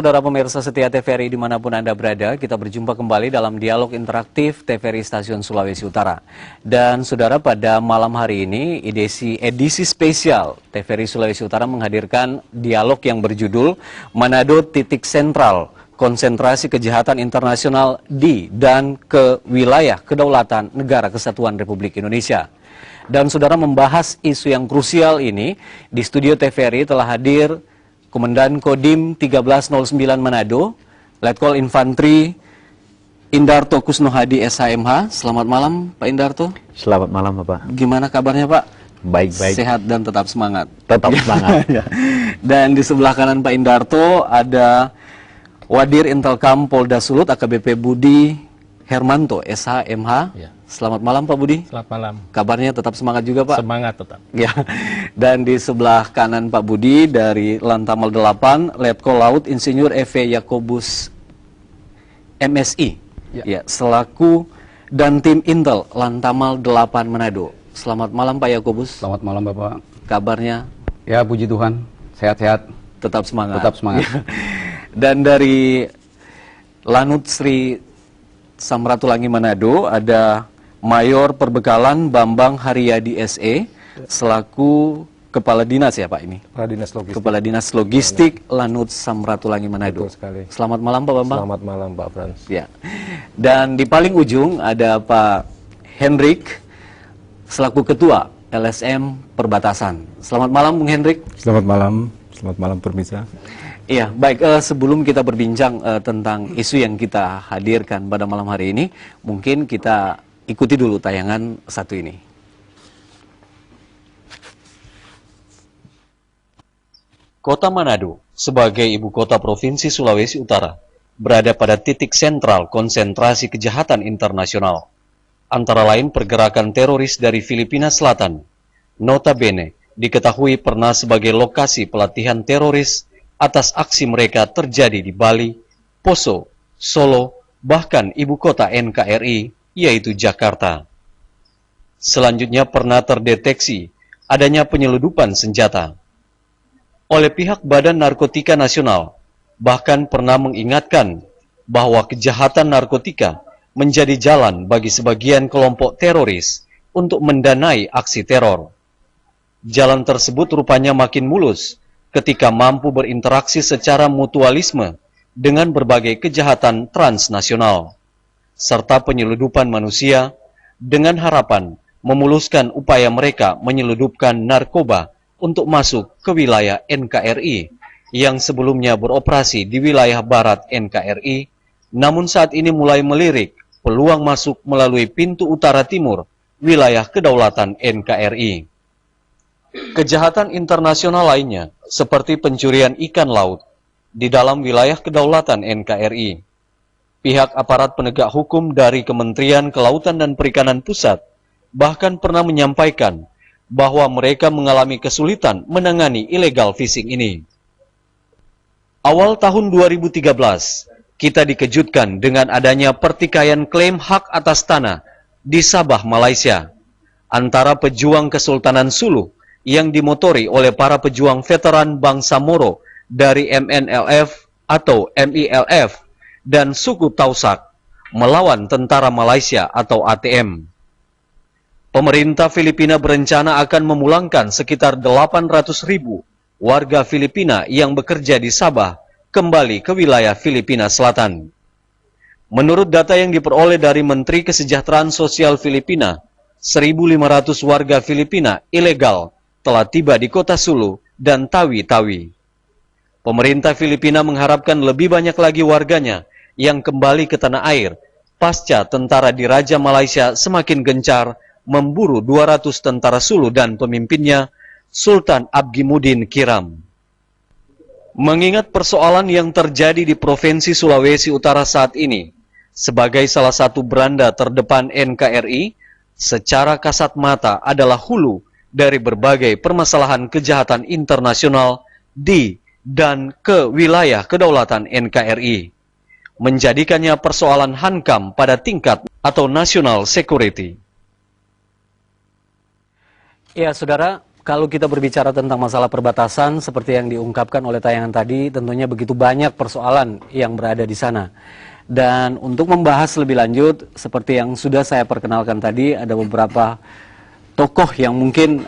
saudara pemirsa setia TVRI dimanapun Anda berada, kita berjumpa kembali dalam dialog interaktif TVRI Stasiun Sulawesi Utara. Dan saudara, pada malam hari ini edisi spesial TVRI Sulawesi Utara menghadirkan dialog yang berjudul Manado Titik Sentral, Konsentrasi Kejahatan Internasional di dan ke Wilayah Kedaulatan Negara Kesatuan Republik Indonesia. Dan saudara, membahas isu yang krusial ini, di studio TVRI telah hadir Komandan Kodim 1309 Manado, Letkol Infantri Indarto Kusnohadi SHMH. Selamat malam Pak Indarto. Selamat malam Bapak. Gimana kabarnya Pak? Baik-baik. Sehat dan tetap semangat. Tetap semangat. Dan di sebelah kanan Pak Indarto ada Wadir Intelkam Polda Sulut AKBP Budi Hermanto SHMH. Ya. Selamat malam Pak Budi. Selamat malam. Kabarnya tetap semangat juga Pak? Semangat tetap. Ya. Dan di sebelah kanan Pak Budi dari Lantamal 8, Letkol Laut Insinyur EV Yakobus MSI. Ya, selaku dan tim Intel Lantamal 8 Manado. Selamat malam Pak Yakobus. Selamat malam Bapak. Kabarnya? Ya, puji Tuhan, sehat-sehat. Tetap semangat. Tetap semangat. Dan dari Lanut Sri Samratulangi Manado ada Mayor Perbekalan Bambang Haryadi SE selaku Kepala Dinas ya Pak ini? Kepala Dinas Logistik. Kepala Dinas Logistik Lanut Samratulangi Manado. Betul sekali. Selamat malam Pak Bambang. Selamat malam Pak Frans. Ya. Dan di paling ujung ada Pak Hendrik selaku Ketua LSM Perbatasan. Selamat malam Bung Hendrik. Selamat malam pemirsa. Iya, baik. Sebelum kita berbincang tentang isu yang kita hadirkan pada malam hari ini, mungkin kita ikuti dulu tayangan satu ini. Kota Manado sebagai ibu kota Provinsi Sulawesi Utara berada pada titik sentral konsentrasi kejahatan internasional. Antara lain pergerakan teroris dari Filipina Selatan. Notabene diketahui pernah sebagai lokasi pelatihan teroris atas aksi mereka terjadi di Bali, Poso, Solo, bahkan ibu kota NKRI yaitu Jakarta. Selanjutnya pernah terdeteksi adanya penyeludupan senjata. Oleh pihak Badan Narkotika Nasional, bahkan pernah mengingatkan bahwa kejahatan narkotika menjadi jalan bagi sebagian kelompok teroris untuk mendanai aksi teror. Jalan tersebut rupanya makin mulus ketika mampu berinteraksi secara mutualisme dengan berbagai kejahatan transnasional, serta penyeludupan manusia dengan harapan memuluskan upaya mereka menyeludupkan narkoba untuk masuk ke wilayah NKRI yang sebelumnya beroperasi di wilayah barat NKRI, namun saat ini mulai melirik peluang masuk melalui pintu utara timur wilayah kedaulatan NKRI. Kejahatan internasional lainnya seperti pencurian ikan laut di dalam wilayah kedaulatan NKRI. Pihak aparat penegak hukum dari Kementerian Kelautan dan Perikanan Pusat bahkan pernah menyampaikan bahwa mereka mengalami kesulitan menangani illegal fishing ini. Awal tahun 2013, kita dikejutkan dengan adanya pertikaian klaim hak atas tanah di Sabah, Malaysia, antara pejuang Kesultanan Sulu yang dimotori oleh para pejuang veteran bangsa Moro dari MNLF atau MILF dan suku Tausak melawan tentara Malaysia atau ATM. Pemerintah Filipina berencana akan memulangkan sekitar 800.000 warga Filipina yang bekerja di Sabah kembali ke wilayah Filipina Selatan. Menurut data yang diperoleh dari Menteri Kesejahteraan Sosial Filipina, 1.500 warga Filipina ilegal telah tiba di kota Sulu dan Tawi-Tawi. Pemerintah Filipina mengharapkan lebih banyak lagi warganya yang kembali ke tanah air pasca tentara Diraja Malaysia semakin gencar memburu 200 tentara Sulu dan pemimpinnya, Sultan Abgimuddin Kiram. Mengingat persoalan yang terjadi di Provinsi Sulawesi Utara saat ini, sebagai salah satu beranda terdepan NKRI, secara kasat mata adalah hulu dari berbagai permasalahan kejahatan internasional di dan ke wilayah kedaulatan NKRI, menjadikannya persoalan hankam pada tingkat atau national security. Ya, saudara, Kalau kita berbicara tentang masalah perbatasan, seperti yang diungkapkan oleh tayangan tadi, tentunya begitu banyak persoalan yang berada di sana. Dan untuk membahas lebih lanjut, seperti yang sudah saya perkenalkan tadi, ada beberapa tokoh yang mungkin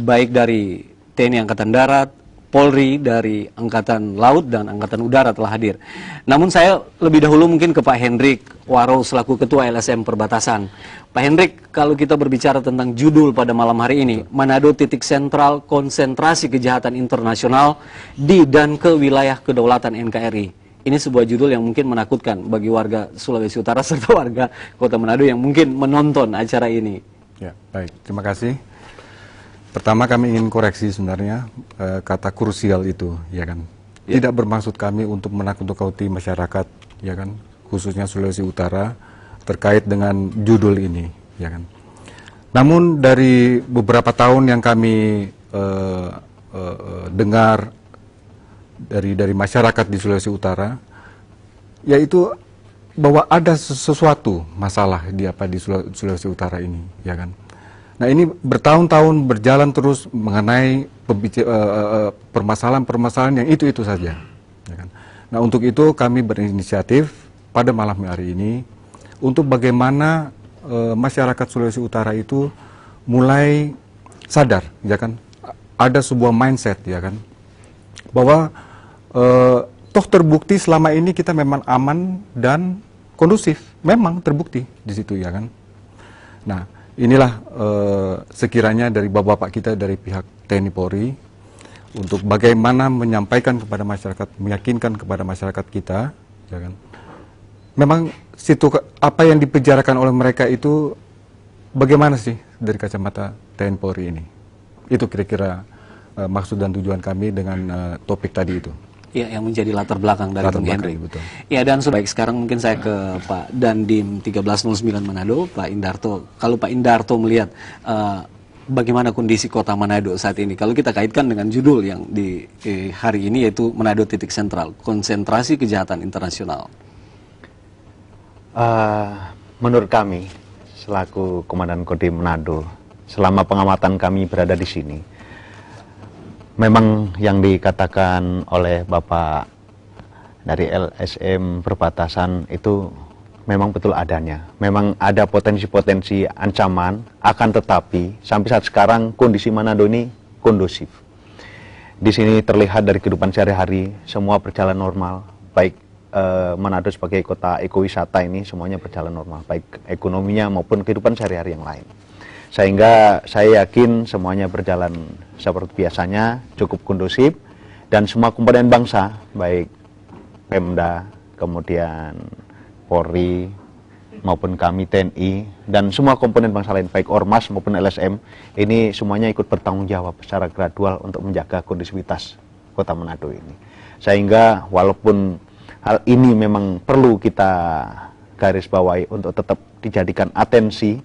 baik dari TNI Angkatan Darat, Polri, dari Angkatan Laut dan Angkatan Udara telah hadir. Namun saya lebih dahulu mungkin ke Pak Hendrik Waro selaku Ketua LSM Perbatasan. Pak Hendrik, kalau kita berbicara tentang judul pada malam hari ini, Manado titik sentral konsentrasi kejahatan internasional di dan ke wilayah kedaulatan NKRI. Ini sebuah judul yang mungkin menakutkan bagi warga Sulawesi Utara serta warga Kota Manado yang mungkin menonton acara ini. Ya, baik. Terima kasih. Pertama kami ingin koreksi sebenarnya kata krusial itu, ya kan. Tidak bermaksud kami untuk menakut-nakuti masyarakat, ya kan, khususnya Sulawesi Utara terkait dengan judul ini, ya kan. Namun dari beberapa tahun yang kami dengar dari masyarakat di Sulawesi Utara, yaitu bahwa ada sesuatu masalah di Sulawesi Utara ini, ya kan. Nah, ini bertahun-tahun berjalan terus mengenai permasalahan-permasalahan yang itu saja, ya kan. Nah, untuk itu kami berinisiatif pada malam hari ini untuk bagaimana masyarakat Sulawesi Utara itu mulai sadar, ya kan, ada sebuah mindset, ya kan, bahwa toh terbukti selama ini kita memang aman dan kondusif, memang terbukti di situ, ya kan. Nah, inilah sekiranya dari bapak-bapak kita dari pihak TNI Polri untuk bagaimana menyampaikan kepada masyarakat, meyakinkan kepada masyarakat kita, ya kan. Memang situ apa yang dipejarakan oleh mereka itu bagaimana sih dari kacamata TNI Polri ini? Itu kira-kira maksud dan tujuan kami dengan topik tadi itu. Ya, yang menjadi latar belakang dari Bung Henry. Ya, dan baik, sekarang mungkin saya ke Pak Dandim 1309 Manado, Pak Indarto. Kalau Pak Indarto melihat bagaimana kondisi kota Manado saat ini, kalau kita kaitkan dengan judul yang di hari ini yaitu Manado titik sentral, konsentrasi kejahatan internasional. Menurut kami, selaku Komandan Kodim Manado, selama pengamatan kami berada di sini, memang yang dikatakan oleh Bapak dari LSM Perbatasan itu memang betul adanya. Memang ada potensi-potensi ancaman, akan tetapi sampai saat sekarang kondisi Manado ini kondusif. Di sini terlihat dari kehidupan sehari-hari, semua berjalan normal, baik Manado sebagai kota ekowisata ini semuanya berjalan normal, baik ekonominya maupun kehidupan sehari-hari yang lain. Sehingga saya yakin semuanya berjalan seperti biasanya, cukup kondusif, dan semua komponen bangsa, baik Pemda, kemudian Polri, maupun kami TNI, dan semua komponen bangsa lain, baik Ormas maupun LSM, ini semuanya ikut bertanggung jawab secara gradual untuk menjaga kondusivitas kota Manado ini. Sehingga walaupun hal ini memang perlu kita garis bawahi untuk tetap dijadikan atensi,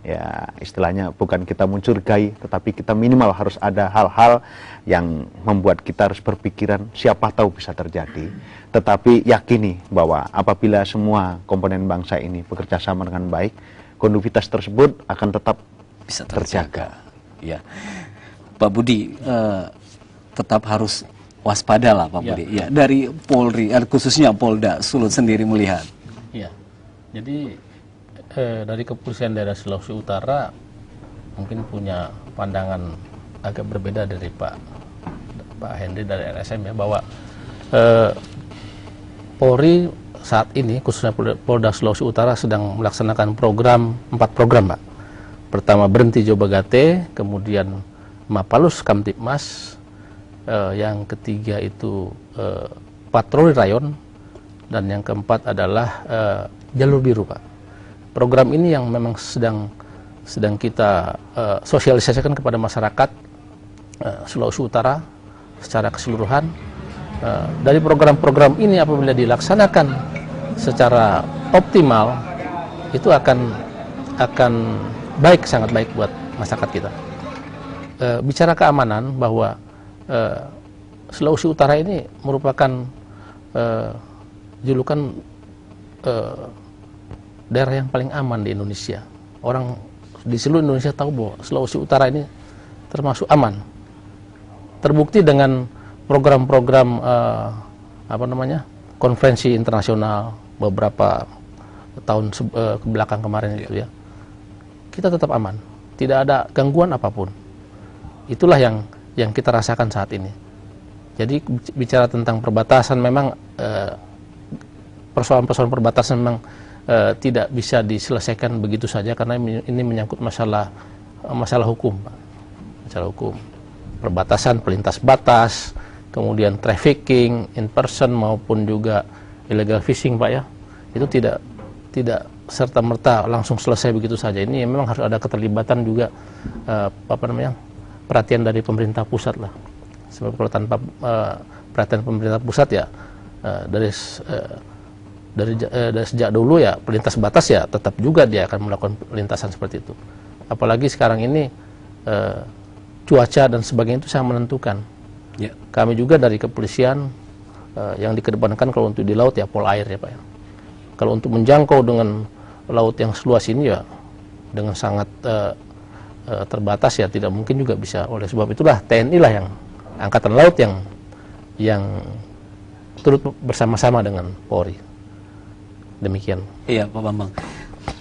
ya istilahnya bukan kita mencurigai, tetapi kita minimal harus ada hal-hal yang membuat kita harus berpikiran siapa tahu bisa terjadi. Tetapi yakini bahwa apabila semua komponen bangsa ini bekerja sama dengan baik, kondusivitas tersebut akan tetap bisa terjaga. Ya, Pak Budi, tetap harus waspada lah Pak Budi. Ya, dari Polri, khususnya Polda Sulut sendiri melihat. Ya, jadi dari Kepolisian Daerah Sulawesi Utara mungkin punya pandangan agak berbeda dari Pak Henry dari LSM, ya, bahwa Polri saat ini khususnya Polda Sulawesi Utara sedang melaksanakan 4 program, Pak. Pertama Berhenti Jobagate, kemudian Mapalus Kamtipmas, yang ketiga itu Patroli Rayon, dan yang keempat adalah Jalur Biru, Pak. Program ini yang memang sedang kita sosialisasikan kepada masyarakat Sulawesi Utara secara keseluruhan. Dari program-program ini apabila dilaksanakan secara optimal, itu akan baik, sangat baik buat masyarakat kita. Bicara keamanan, bahwa Sulawesi Utara ini merupakan julukan daerah yang paling aman di Indonesia. Orang di seluruh Indonesia tahu bahwa Sulawesi Utara ini termasuk aman. Terbukti dengan program-program konferensi internasional beberapa tahun ke belakang kemarin itu ya, kita tetap aman, tidak ada gangguan apapun. Itulah yang kita rasakan saat ini. Jadi bicara tentang perbatasan, memang persoalan-persoalan perbatasan memang tidak bisa diselesaikan begitu saja, karena ini menyangkut masalah hukum, Pak. Masalah hukum, perbatasan, pelintas batas, kemudian trafficking in person maupun juga illegal fishing, Pak ya. Itu tidak serta-merta langsung selesai begitu saja. Ini memang harus ada keterlibatan juga perhatian dari pemerintah pusat lah. Sebab kalau tanpa perhatian pemerintah pusat ya, dari sejak dulu ya pelintas batas ya tetap juga dia akan melakukan lintasan seperti itu. Apalagi sekarang ini cuaca dan sebagainya itu sangat menentukan. Ya. Kami juga dari kepolisian yang dikedepankan kalau untuk di laut ya pol air ya Pak ya. Kalau untuk menjangkau dengan laut yang seluas ini ya dengan sangat terbatas ya tidak mungkin juga bisa. Oleh sebab itulah TNI lah yang Angkatan Laut yang turut bersama-sama dengan Polri. Demikian. Iya Pak Bambang.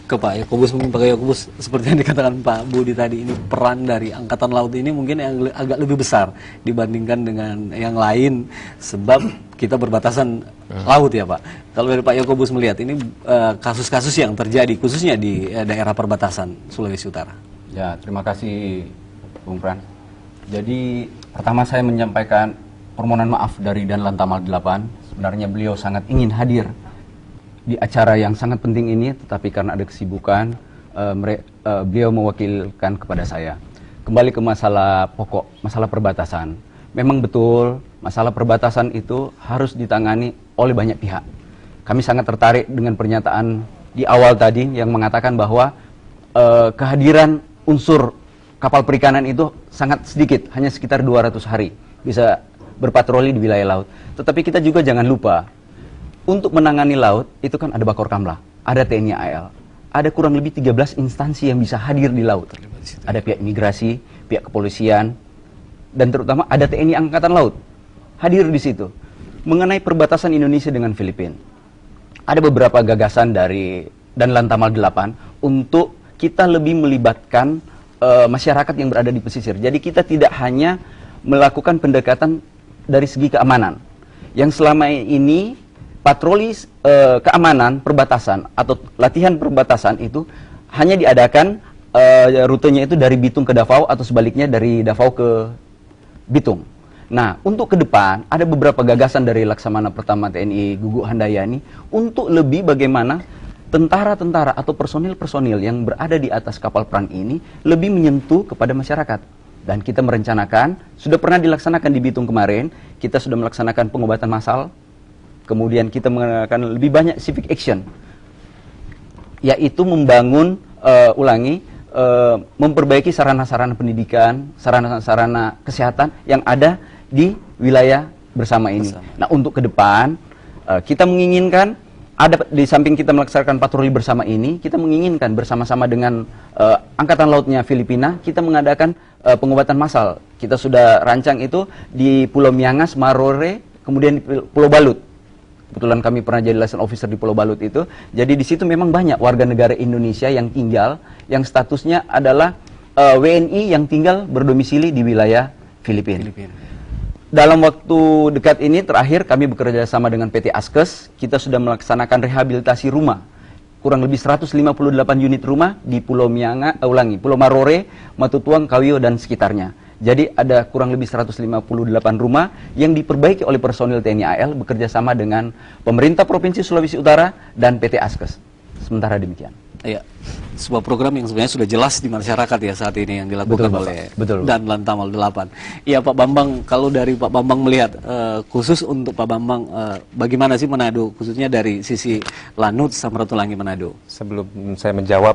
Ke Pak Yakobus, mungkin Pak Yakobus seperti yang dikatakan Pak Budi tadi, ini peran dari Angkatan Laut ini mungkin yang agak lebih besar dibandingkan dengan yang lain sebab kita berbatasan laut ya Pak. Kalau dari Pak Yakobus melihat ini kasus-kasus yang terjadi khususnya di daerah perbatasan Sulawesi Utara. Ya, terima kasih Bung Pran. Jadi pertama saya menyampaikan permohonan maaf dari Danlantamal 8. Sebenarnya beliau sangat ingin hadir di acara yang sangat penting ini, tetapi karena ada kesibukan, beliau mewakilkan kepada saya. Kembali ke masalah pokok, masalah perbatasan. Memang betul, masalah perbatasan itu harus ditangani oleh banyak pihak. Kami sangat tertarik dengan pernyataan di awal tadi yang mengatakan bahwa kehadiran unsur kapal perikanan itu sangat sedikit, hanya sekitar 200 hari bisa berpatroli di wilayah laut. Tetapi kita juga jangan lupa, untuk menangani laut, itu kan ada Bakor Kamla, ada TNI AL, ada kurang lebih 13 instansi yang bisa hadir di laut. Ada pihak imigrasi, pihak kepolisian, dan terutama ada TNI Angkatan Laut hadir di situ. Mengenai perbatasan Indonesia dengan Filipina, ada beberapa gagasan dari Danlantamal 8 untuk kita lebih melibatkan masyarakat yang berada di pesisir. Jadi kita tidak hanya melakukan pendekatan dari segi keamanan. Yang selama ini patroli keamanan perbatasan atau latihan perbatasan itu hanya diadakan rutenya itu dari Bitung ke Davao atau sebaliknya dari Davao ke Bitung. Nah, untuk ke depan ada beberapa gagasan dari Laksamana Pertama TNI Gugu Handayani untuk lebih bagaimana tentara-tentara atau personil-personil yang berada di atas kapal perang ini lebih menyentuh kepada masyarakat. Dan kita merencanakan, sudah pernah dilaksanakan di Bitung kemarin, kita sudah melaksanakan pengobatan massal. Kemudian kita menggunakan lebih banyak civic action, yaitu membangun, memperbaiki sarana-sarana pendidikan, sarana-sarana kesehatan yang ada di wilayah bersama ini. Nah, untuk ke depan, kita menginginkan, ada di samping kita melaksanakan patroli bersama ini, kita menginginkan bersama-sama dengan Angkatan Lautnya Filipina, kita mengadakan pengobatan massal. Kita sudah rancang itu di Pulau Miangas, Marore, kemudian di Pulau Balut. Kebetulan kami pernah jadi liaison officer di Pulau Balut itu. Jadi di situ memang banyak warga negara Indonesia yang tinggal, yang statusnya adalah WNI yang tinggal berdomisili di wilayah Filipina. Dalam waktu dekat ini terakhir kami bekerja sama dengan PT Askes, kita sudah melaksanakan rehabilitasi rumah. Kurang lebih 158 unit rumah di Pulau Pulau Marore, Matutuang, Kawio dan sekitarnya. Jadi ada kurang lebih 158 rumah yang diperbaiki oleh personil TNI AL bekerja sama dengan pemerintah Provinsi Sulawesi Utara dan PT Askes. Sementara demikian. Iya, sebuah program yang sebenarnya sudah jelas di masyarakat ya saat ini yang dilakukan oleh Danlantamal 8. Iya Pak Bambang, kalau dari Pak Bambang melihat khusus untuk Pak Bambang, bagaimana sih Manado, khususnya dari sisi Lanut Samratulangi Manado? Sebelum saya menjawab